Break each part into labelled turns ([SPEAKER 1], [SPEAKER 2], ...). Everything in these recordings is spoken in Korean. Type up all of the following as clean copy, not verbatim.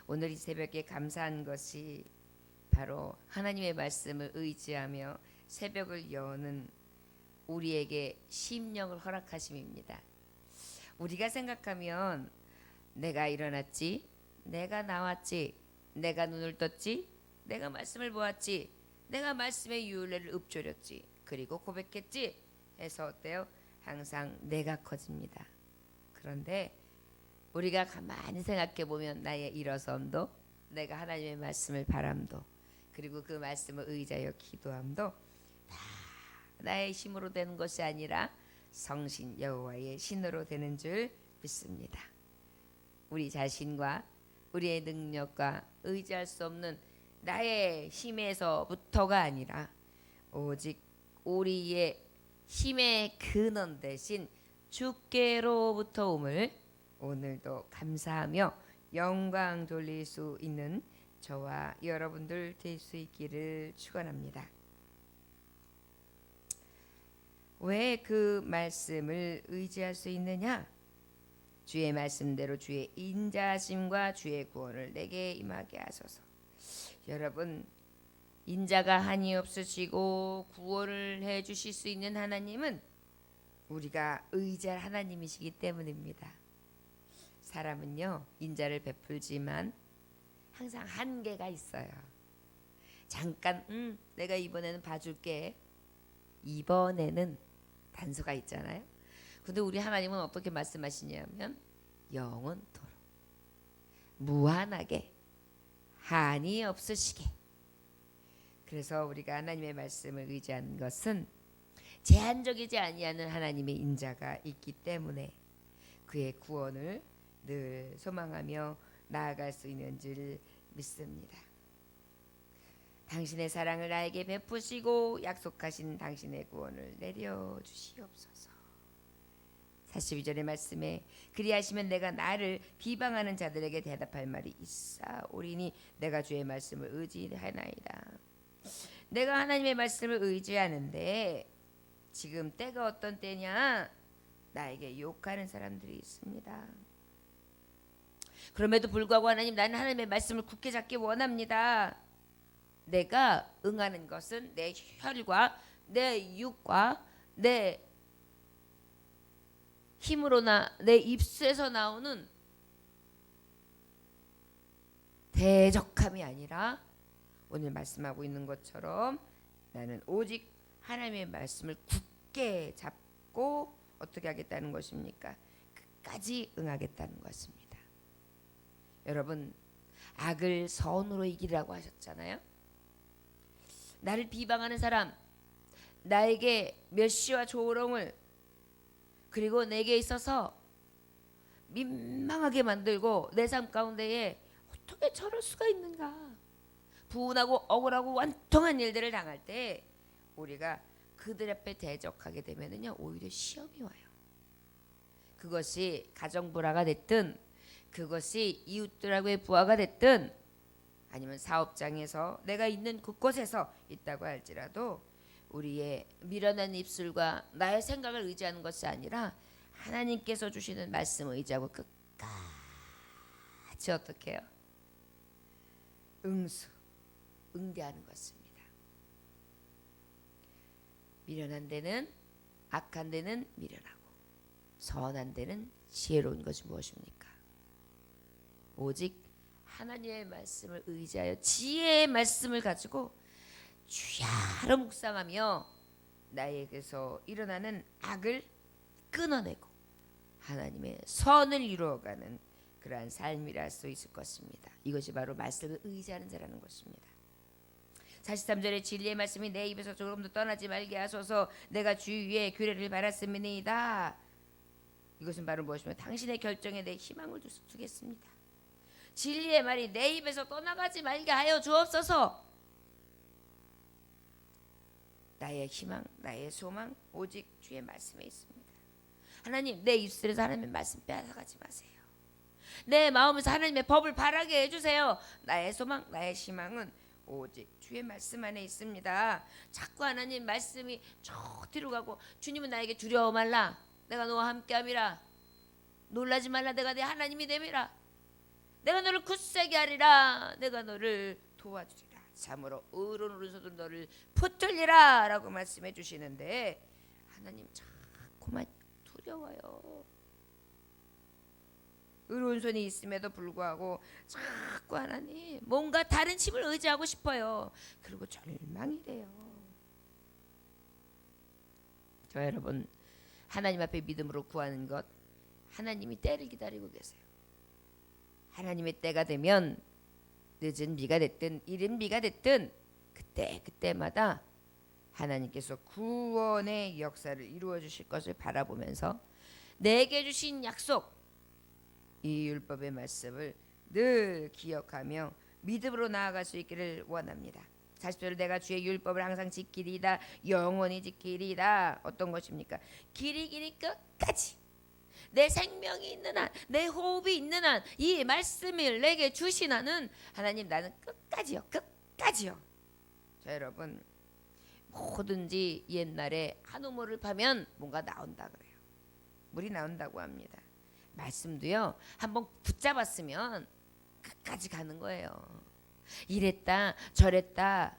[SPEAKER 1] 오늘 이 새벽에 감사한 것이 바로 하나님의 말씀을 의지하며 새벽을 여는 우리에게 심령을 허락하심입니다. 우리가 생각하면 내가 일어났지, 내가 나왔지, 내가 눈을 떴지, 내가 말씀을 보았지, 내가 말씀의 유율례를 읊조렸지, 그리고 고백했지 해서 어때요? 항상 내가 커집니다. 그런데 우리가 가만히 생각해 보면 나의 일어섬도, 내가 하나님의 말씀을 바람도, 그리고 그 말씀을 의지하여 기도함도 다 나의 힘으로 되는 것이 아니라 성신 여호와의 신으로 되는 줄 믿습니다. 우리 자신과 우리의 능력과 의지할 수 없는 나의 힘에서부터가 아니라 오직 우리의 힘의 근원 되신 주께로부터 옴을 오늘도 감사하며 영광 돌릴 수 있는 저와 여러분들 될 수 있기를 축원합니다. 왜 그 말씀을 의지할 수 있느냐? 주의 말씀대로 주의 인자하심과 주의 구원을 내게 임하게 하소서. 여러분, 인자가 한이 없으시고 구원을 해 주실 수 있는 하나님은 우리가 의지할 하나님이시기 때문입니다. 사람은요, 인자를 베풀지만 항상 한계가 있어요. 잠깐 내가 이번에는 봐줄게. 이번에는 단서가 있잖아요. 근데 우리 하나님은 어떻게 말씀하시냐면 영원토록 무한하게 한이 없으시게. 그래서 우리가 하나님의 말씀을 의지하는 것은 제한적이지 아니하는 하나님의 인자가 있기 때문에 그의 구원을 늘 소망하며 나아갈 수 있는 줄 믿습니다. 당신의 사랑을 나에게 베푸시고 약속하신 당신의 구원을 내려주시옵소서. 42절의 말씀에 그리하시면 내가 나를 비방하는 자들에게 대답할 말이 있사오리니 내가 주의 말씀을 의지하나이다. 내가 하나님의 말씀을 의지하는데 지금 때가 어떤 때냐? 나에게 욕하는 사람들이 있습니다. 그럼에도 불구하고 하나님, 나는 하나님의 말씀을 굳게 잡기 원합니다. 내가 응하는 것은 내 혈과 내 육과 내 힘으로나 내 입술에서 나오는 대적함이 아니라 오늘 말씀하고 있는 것처럼 나는 오직 하나님의 말씀을 굳게 잡고 어떻게 하겠다는 것입니까? 끝까지 응하겠다는 것입니다. 여러분, 악을 선으로 이기라고 하셨잖아요. 나를 비방하는 사람, 나에게 멸시와 조롱을 그리고 내게 있어서 민망하게 만들고 내 삶 가운데에 어떻게 저럴 수가 있는가, 분하고 억울하고 완통한 일들을 당할 때 우리가 그들 앞에 대적하게 되면은요, 오히려 시험이 와요. 그것이 가정 불화가 됐든, 그것이 이웃들하고의 부하가 됐든, 아니면 사업장에서 내가 있는 그곳에서 있다고 할지라도 우리의 미련한 입술과 나의 생각을 의지하는 것이 아니라 하나님께서 주시는 말씀을 의지하고 끝까지 어떻게 해요? 응대하는 것입니다. 미련한 데는, 악한 데는 미련하고 선한 데는 지혜로운 것이 무엇입니까? 오직 하나님의 말씀을 의지하여 지혜의 말씀을 가지고 주야로 묵상하며 나에게서 일어나는 악을 끊어내고 하나님의 선을 이루어가는 그러한 삶이라 할 수 있을 것입니다. 이것이 바로 말씀을 의지하는 자라는 것입니다. 43절의 진리의 말씀이 내 입에서 조금도 떠나지 말게 하소서. 내가 주 위에 규례를 바랐음이니이다. 이것은 바로 무엇입니까? 당신의 결정에 내 희망을 두겠습니다. 진리의 말이 내 입에서 떠나가지 말게 하여 주옵소서. 나의 희망, 나의 소망 오직 주의 말씀에 있습니다. 하나님, 내 입술에서 하나님의 말씀 빼앗아가지 마세요. 내 마음에서 하나님의 법을 바라게 해주세요. 나의 소망, 나의 희망은 오직 주의 말씀 안에 있습니다. 자꾸 하나님 말씀이 저 뒤로 가고, 주님은 나에게 두려워 말라, 내가 너와 함께함이라, 놀라지 말라, 내가 네 하나님이 됨이라. 내가 너를 굳세게 하리라. 내가 너를 도와주리라. 참으로 의로운 오른손으로 너를 붙들리라 라고 말씀해 주시는데 하나님 자꾸만 두려워요. 의로운 손이 있음에도 불구하고 자꾸 하나님 뭔가 다른 힘을 의지하고 싶어요. 그리고 절망이래요. 저 여러분, 하나님 앞에 믿음으로 구하는 것, 하나님이 때를 기다리고 계세요. 하나님의 때가 되면 늦은 비가 됐든 이른 비가 됐든 그때마다 하나님께서 구원의 역사를 이루어 주실 것을 바라보면서 내게 주신 약속, 이 율법의 말씀을 늘 기억하며 믿음으로 나아갈 수 있기를 원합니다. 40절을 내가 주의 율법을 항상 지키리이다. 영원히 지키리이다. 어떤 것입니까? 길이 끝까지 내 생명이 있는 한, 내 호흡이 있는 한, 이 말씀을 내게 주신 한은 하나님 나는 끝까지요. 끝까지요. 자 여러분, 뭐든지 옛날에 한 우물을 파면 뭔가 나온다 그래요. 물이 나온다고 합니다. 말씀도요, 한번 붙잡았으면 끝까지 가는 거예요. 이랬다 저랬다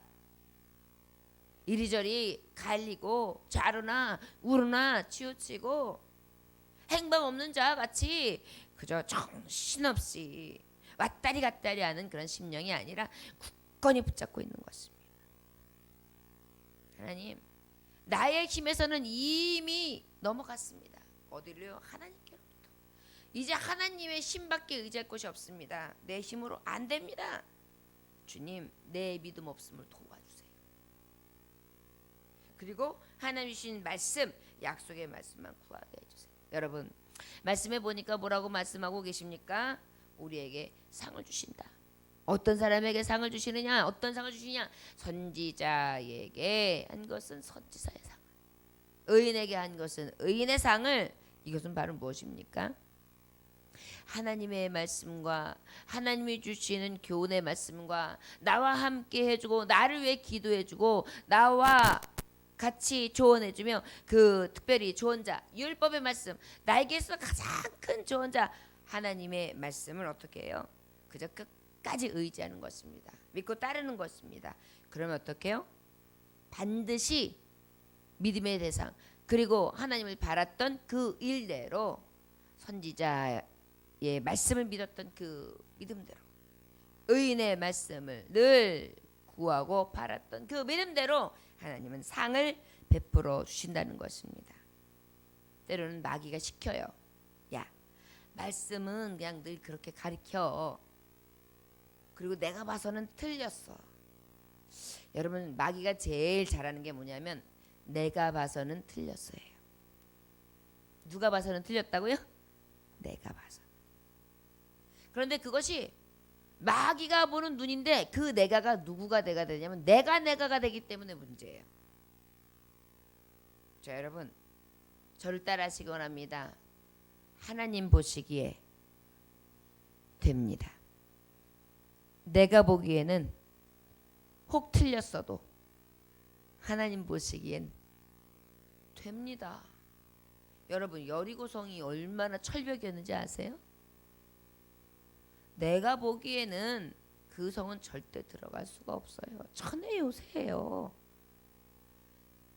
[SPEAKER 1] 이리저리 갈리고 좌로나 우로나 치우치고 행방 없는 자와 같이 그저 정신없이 왔다리 갔다리 하는 그런 심령이 아니라 굳건히 붙잡고 있는 것입니다. 하나님, 나의 힘에서는 이미 넘어갔습니다. 어디로요? 하나님께로부터. 이제 하나님의 힘밖에 의지할 곳이 없습니다. 내 힘으로 안 됩니다. 주님, 내 믿음 없음을 도와주세요. 그리고 하나님 주신 말씀, 약속의 말씀만 구하게 해주세요. 여러분, 말씀해 보니까 뭐라고 말씀하고 계십니까? 우리에게 상을 주신다. 어떤 사람에게 상을 주시느냐? 어떤 상을 주시냐? 선지자에게 한 것은 선지자의 상, 의인에게 한 것은 의인의 상을. 이것은 바로 무엇입니까? 하나님의 말씀과 하나님이 주시는 교훈의 말씀과 나와 함께 해주고 나를 위해 기도해주고 나와 같이 조언해주며 그 특별히 조언자, 율법의 말씀, 나에게서 가장 큰 조언자 하나님의 말씀을 어떻게 해요? 그저 끝까지 의지하는 것입니다. 믿고 따르는 것입니다. 그러면 어떻게 해요? 반드시 믿음의 대상, 그리고 하나님을 바랐던 그 일대로 선지자의 말씀을 믿었던 그 믿음대로, 의인의 말씀을 늘 구하고 바랐던 그 믿음대로 하나님은 상을 베풀어 주신다는 것입니다. 때로는 마귀가 시켜요. 야, 말씀은 그냥 늘 그렇게 가르쳐. 그리고 내가 봐서는 틀렸어. 여러분, 마귀가 제일 잘하는 게 뭐냐면 내가 봐서는 틀렸어요. 누가 봐서는 틀렸다고요? 내가 봐서. 그런데 그것이 마귀가 보는 눈인데 그 내가가 누구가 내가 되냐면 내가가 되기 때문에 문제예요. 자 여러분, 저를 따라하시기 원합니다. 하나님 보시기에 됩니다. 내가 보기에는 혹 틀렸어도 하나님 보시기엔 됩니다. 여러분, 여리고성이 얼마나 철벽이었는지 아세요? 내가 보기에는 그 성은 절대 들어갈 수가 없어요. 천의 요새예요.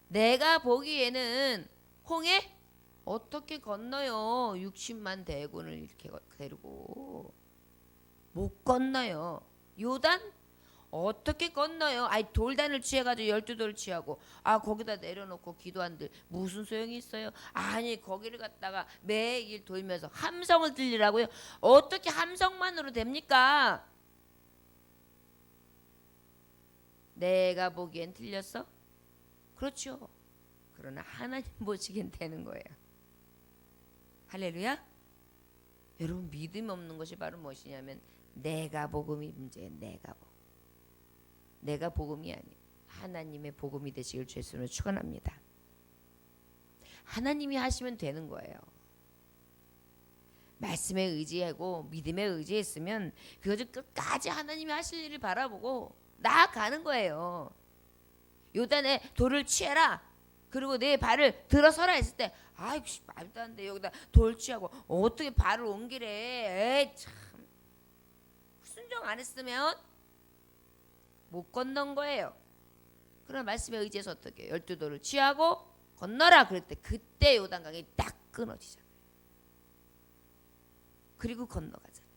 [SPEAKER 1] 내가 보기에는 홍해 어떻게 건너요? 60만 대군을 이렇게 데리고 못 건너요. 요단 어떻게 건너요? 아이 돌단을 취해가지고 12돌을 취하고 거기다 내려놓고 기도한들 무슨 소용이 있어요? 아니 거기를 갖다가 매일 돌면서 함성을 들리라고요? 어떻게 함성만으로 됩니까? 내가 보기엔 틀렸어? 그렇죠. 그러나 하나님 보시기엔 되는 거예요. 할렐루야. 여러분, 믿음 없는 것이 바로 무엇이냐면 내가 복음이 문제예요. 내가 복음이 아니에요. 하나님의 복음이 되시길 주의 이름으로 축원합니다. 하나님이 하시면 되는 거예요. 말씀에 의지하고 믿음에 의지했으면 그것을 끝까지 하나님이 하실 일을 바라보고 나아가는 거예요. 요단에 돌을 취해라. 그리고 내 발을 들어서라 했을 때 아이씨 말도 안 돼. 여기다 돌 취하고 어떻게 발을 옮기래. 에이 참. 순종 안 했으면 못 건넌 거예요. 그런 말씀에 의지해서 어떻게 해요? 12도를 취하고 건너라 그럴 때 그때 요단강이 딱 끊어지잖아요. 그리고 건너가잖아요.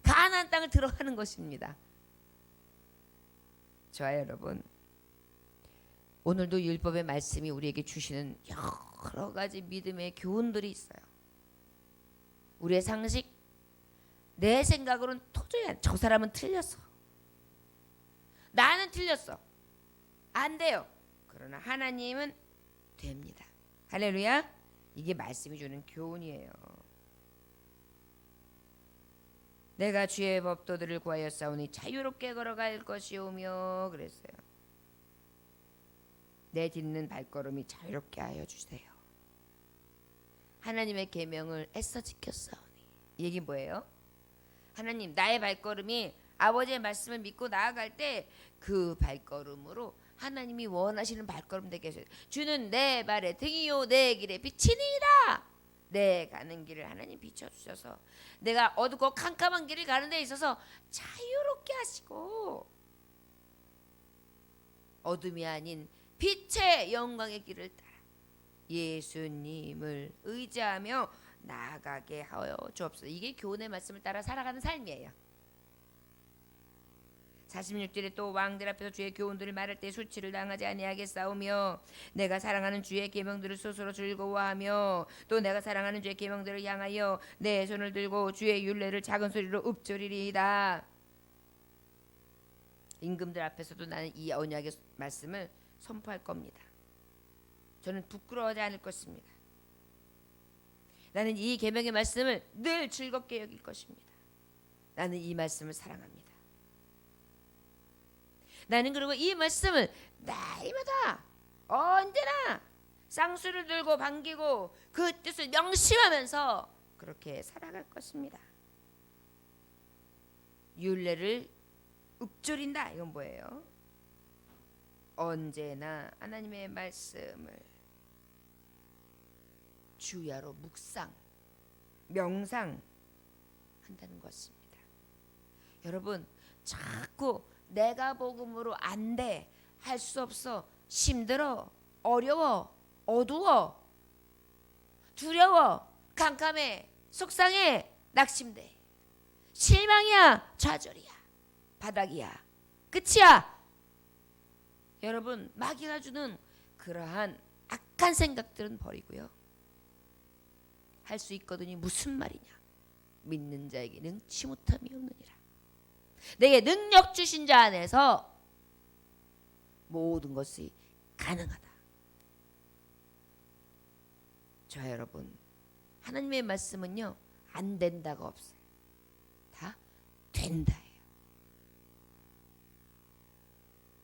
[SPEAKER 1] 가나안 땅을 들어가는 것입니다. 저와 여러분, 오늘도 율법의 말씀이 우리에게 주시는 여러 가지 믿음의 교훈들이 있어요. 우리의 상식, 내 생각으로는 도저히 저 사람은 틀렸어. 나는 틀렸어. 안 돼요. 그러나 하나님은 됩니다. 할렐루야. 이게 말씀이 주는 교훈이에요. 내가 주의 법도들을 구하여 싸우니 자유롭게 걸어갈 것이오며 그랬어요. 내 딛는 발걸음이 자유롭게 하여 주세요. 하나님의 계명을 애써 지켰사오니. 이 얘기 뭐예요? 하나님, 나의 발걸음이 아버지의 말씀을 믿고 나아갈 때 그 발걸음으로 하나님이 원하시는 발걸음 되게 하셔요. 주는 내 발의 등이요 내 길에 비치니이다. 내 가는 길을 하나님 비춰주셔서 내가 어둡고 캄캄한 길을 가는 데 있어서 자유롭게 하시고 어둠이 아닌 빛의 영광의 길을 따라 예수님을 의지하며 나아가게 하여 주옵소서. 이게 교훈의 말씀을 따라 살아가는 삶이에요. 46절에 또 왕들 앞에서 주의 교훈들을 말할 때 수치를 당하지 아니하겠사오며 내가 사랑하는 주의 계명들을 스스로 즐거워하며 또 내가 사랑하는 주의 계명들을 향하여 내 손을 들고 주의 율례를 작은 소리로 읊조리리이다. 임금들 앞에서도 나는 이 언약의 말씀을 선포할 겁니다. 저는 부끄러워하지 않을 것입니다. 나는 이 계명의 말씀을 늘 즐겁게 여길 것입니다. 나는 이 말씀을 사랑합니다. 나는 그리고 이 말씀을 날마다 언제나 쌍수를 들고 반기고 그 뜻을 명심하면서 그렇게 살아갈 것입니다. 율례를 읊조린다. 이건 뭐예요? 언제나 하나님의 말씀을 주야로 묵상, 명상 한다는 것입니다. 여러분, 자꾸 내가 복음으로 안 돼, 할 수 없어, 힘들어, 어려워, 어두워, 두려워, 캄캄해, 속상해, 낙심돼, 실망이야, 좌절이야, 바닥이야, 끝이야. 여러분, 마귀가 주는 그러한 악한 생각들은 버리고요. 할 수 있거든이 무슨 말이냐? 믿는 자에게 능치 못함이 없느니라. 내게 능력 주신 자 안에서 모든 것이 가능하다. 저 여러분, 하나님의 말씀은요, 안 된다가 없어요. 다 된다예요.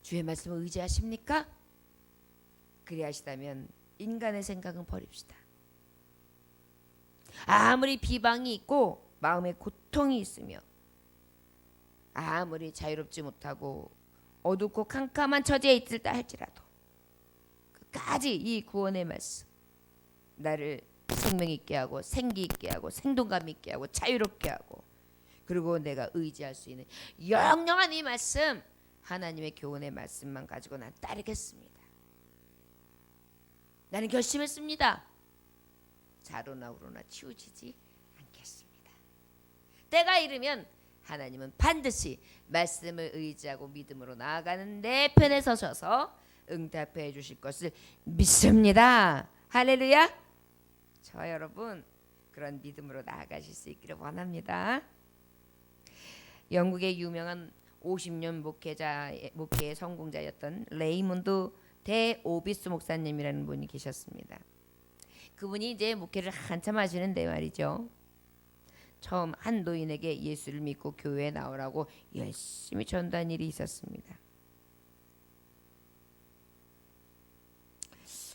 [SPEAKER 1] 주의 말씀을 의지하십니까? 그리하시다면 인간의 생각은 버립시다. 아무리 비방이 있고 마음에 고통이 있으며 아무리 자유롭지 못하고 어둡고 캄캄한 처지에 있을다 할지라도 끝까지 이 구원의 말씀 나를 생명 있게 하고 생기 있게 하고 생동감 있게 하고 자유롭게 하고 그리고 내가 의지할 수 있는 영영한 이 말씀, 하나님의 교훈의 말씀만 가지고 난 따르겠습니다. 나는 결심했습니다. 자로나 우로나 치우치지 않겠습니다. 때가 이르면 하나님은 반드시 말씀을 의지하고 믿음으로 나아가는 내 편에 서셔서 응답해 주실 것을 믿습니다. 할렐루야. 저 여러분, 그런 믿음으로 나아가실 수 있기를 원합니다. 영국의 유명한 50년 목회의 성공자였던 레이몬드 대 오비스 목사님이라는 분이 계셨습니다. 그분이 이제 목회를 한참 하시는데 말이죠. 처음 한 노인에게 예수를 믿고 교회에 나오라고 열심히 전도한 일이 있었습니다.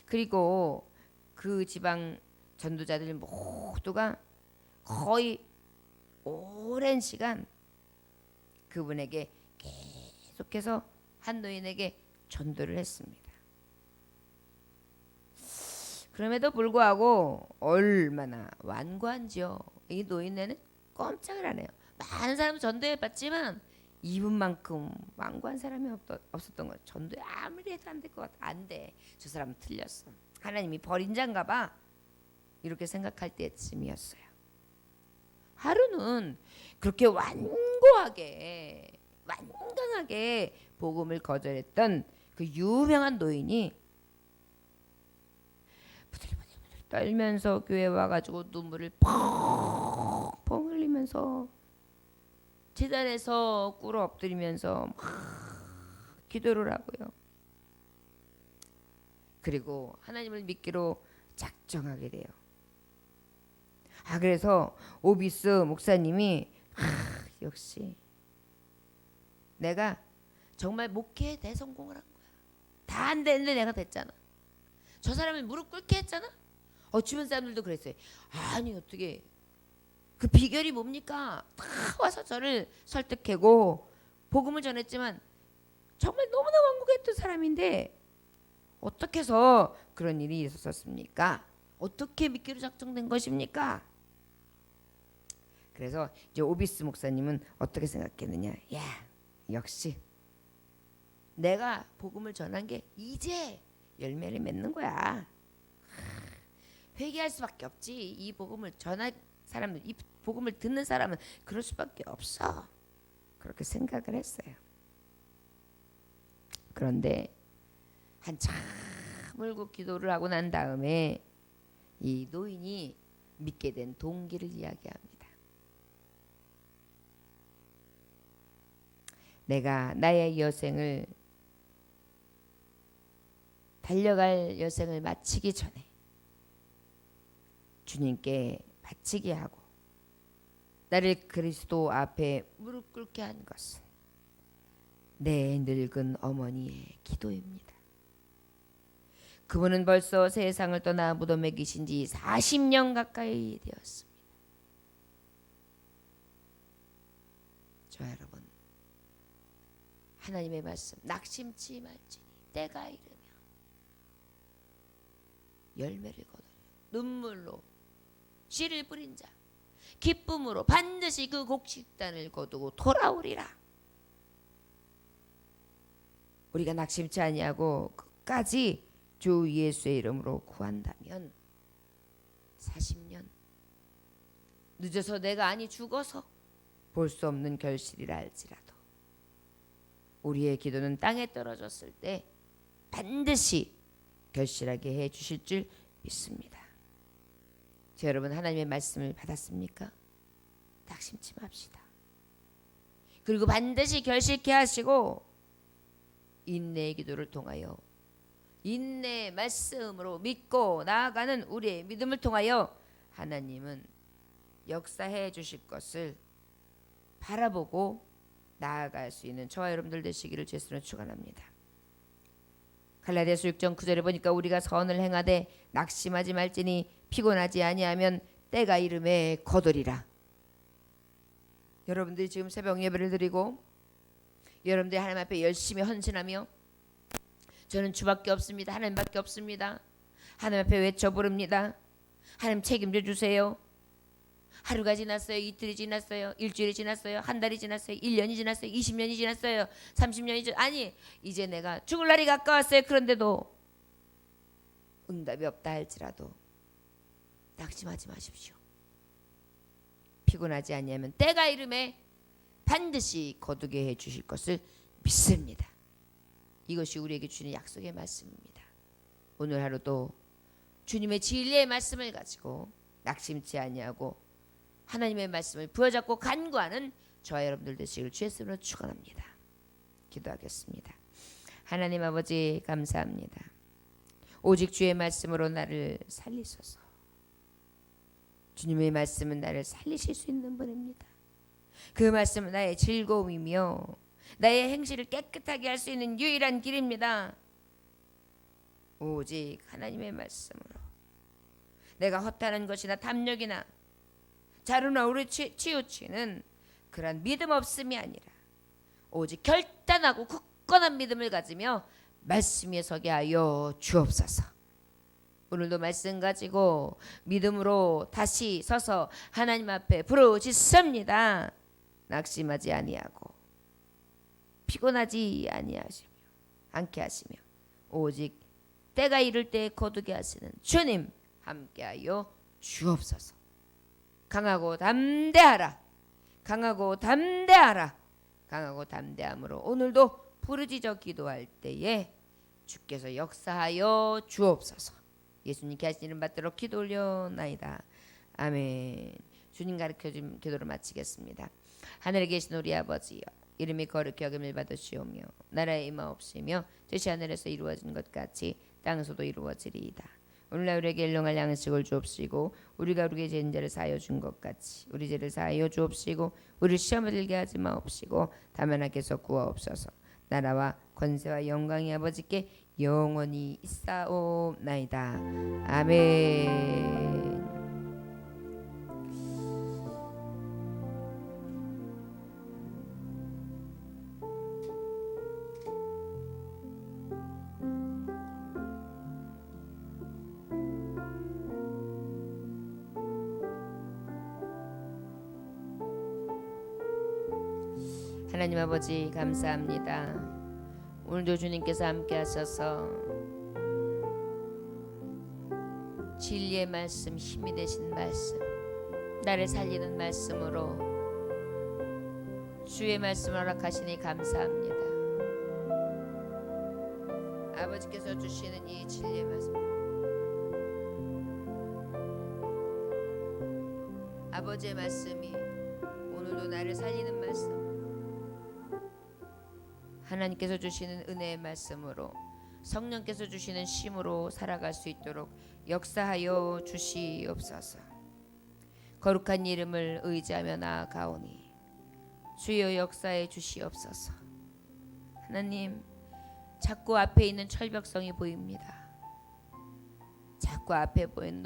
[SPEAKER 1] 그리고 그 지방 전도자들 모두가 거의 오랜 시간 그분에게 계속해서 한 노인에게 전도를 했습니다. 그럼에도 불구하고 얼마나 완고한지요. 이 노인네는 꼼짝을 안 해요. 많은 사람 전도해봤지만 이분만큼 완고한 사람이 없었던 거예요. 전도에 아무리 해도 안 될 것 같아. 안 돼. 저 사람은 틀렸어. 하나님이 버린 자인가 봐. 이렇게 생각할 때쯤이었어요. 하루는 그렇게 완고하게 완강하게 복음을 거절했던 그 유명한 노인이 부들부들 떨면서 교회 와가지고 눈물을 펑펑 흘리면서 제단에서 꿇어 엎드리면서 막 기도를 하고요. 그리고 하나님을 믿기로 작정하게 돼요. 그래서 오비스 목사님이 역시 내가 정말 목회에 대성공을 한 거야. 다 안 되는데 내가 됐잖아. 저 사람을 무릎 꿇게 했잖아. 주변 사람들도 그랬어요. 아니 어떻게 그 비결이 뭡니까? 다 와서 저를 설득하고 복음을 전했지만 정말 너무나 완고했던 사람인데 어떻게 해서 그런 일이 있었습니까? 어떻게 믿기로 작정된 것입니까? 그래서 이제 오비스 목사님은 어떻게 생각했느냐? 야, 역시 내가 복음을 전한 게 이제 열매를 맺는 거야. 회개할 수밖에 없지. 이 복음을 전할 사람은, 이 복음을 듣는 사람은 그럴 수밖에 없어. 그렇게 생각을 했어요. 그런데 한참 울고 기도를 하고 난 다음에 이 노인이 믿게 된 동기를 이야기합니다. 내가 나의 여생을 달려갈 여생을 마치기 전에 주님께 바치게 하고 나를 그리스도 앞에 무릎 꿇게 한 것은 내 늙은 어머니의 기도입니다. 그분은 벌써 세상을 떠나 무덤에 계신 지 40년 가까이 되었습니다. 저 여러분, 하나님의 말씀 낙심치 말지니 때가 이르면 열매를 거두려. 눈물로 씨를 뿌린 자 기쁨으로 반드시 그 곡식단을 거두고 돌아오리라. 우리가 낙심치 아니하고 끝까지 주 예수의 이름으로 구한다면 40년 늦어서 내가 아니 죽어서 볼 수 없는 결실이라 할지라도 우리의 기도는 땅에 떨어졌을 때 반드시 결실하게 해 주실 줄 믿습니다. 자, 여러분 하나님의 말씀을 받았습니까? 낙심치 맙시다. 그리고 반드시 결실케 하시고 인내의 기도를 통하여 인내의 말씀으로 믿고 나아가는 우리의 믿음을 통하여 하나님은 역사해 주실 것을 바라보고 나아갈 수 있는 저와 여러분들 되시기를 주님으로 축원합니다. 갈라디아서 6장 9절에 보니까 우리가 선을 행하되 낙심하지 말지니 피곤하지 아니하면 때가 이름에 거두리라. 여러분들이 지금 새벽 예배를 드리고 여러분들이 하나님 앞에 열심히 헌신하며 저는 주밖에 없습니다. 하나님밖에 없습니다. 하나님 앞에 외쳐 부릅니다. 하나님 책임져 주세요. 하루가 지났어요. 이틀이 지났어요. 일주일이 지났어요. 한 달이 지났어요. 1년이 지났어요. 20년이 지났어요. 30년이 지났어요. 아니 이제 내가 죽을 날이 가까웠어요. 그런데도 응답이 없다 할지라도 낙심하지 마십시오. 피곤하지 아니하면 때가 이름에 반드시 거두게 해 주실 것을 믿습니다. 이것이 우리에게 주는 약속의 말씀입니다. 오늘 하루도 주님의 진리의 말씀을 가지고 낙심치 아니하고 하나님의 말씀을 부여잡고 간구하는 저와 여러분들 되시기를 주의 이름으로 축원합니다. 기도하겠습니다. 하나님 아버지 감사합니다. 오직 주의 말씀으로 나를 살리소서. 주님의 말씀은 나를 살리실 수 있는 분입니다. 그 말씀은 나의 즐거움이며 나의 행실을 깨끗하게 할 수 있는 유일한 길입니다. 오직 하나님의 말씀으로 내가 허탄한 것이나 탐욕이나 자루나 우리 치우치는 그런 믿음 없음이 아니라 오직 결단하고 굳건한 믿음을 가지며 말씀 위에 서게 하여 주옵소서. 오늘도 말씀 가지고 믿음으로 다시 서서 하나님 앞에 부르짖습니다. 낙심하지 아니하고 피곤하지 아니하시며 않게 하시며 오직 때가 이를 때에 거두게 하시는 주님 함께하여 주옵소서. 강하고 담대하라. 강하고 담대하라. 강하고 담대함으로 오늘도 부르짖어 기도할 때에 주께서 역사하여 주옵소서. 예수님께 하시는 받도록 기도 올려나이다. 아멘. 주님 가르쳐준 기도를 마치겠습니다. 하늘에 계신 우리 아버지여, 이름이 거룩히 여김을 받으시오며 나라의 임하옵시며 뜻이 하늘에서 이루어진 것 같이 땅에서도 이루어지리이다. 오늘날 우리에게 일용할 양식을 주옵시고 우리가 우리의 죄인들을 사하여 준 것 같이 우리 죄를 사하여 주옵시고 우리를 시험에 들게 하지 마옵시고 다만 악에서 구하옵소서. 나라와 권세와 영광이 아버지께 영원히 있사옵나이다. 아멘. 하나님 아버지 감사합니다. 오늘도 주님께서 함께 하셔서 진리의 말씀, 힘이 되신 말씀, 나를 살리는 말씀으로 주의 말씀을 허락하시니 감사합니다. 아버지께서 주시는 이 진리의 말씀, 아버지의 말씀이 오늘도 나를 살리는 말씀, 하나님께서 주시는 은혜의 말씀으로 성령께서 주시는 쉼으로 살아갈 수 있도록 역사하여 주시옵소서. 거룩한 이름을 의지하며 나아가오니 주여 역사해 주시옵소서. 하나님, 자꾸 앞에 있는 철벽성이 보입니다. 자꾸 앞에 보이는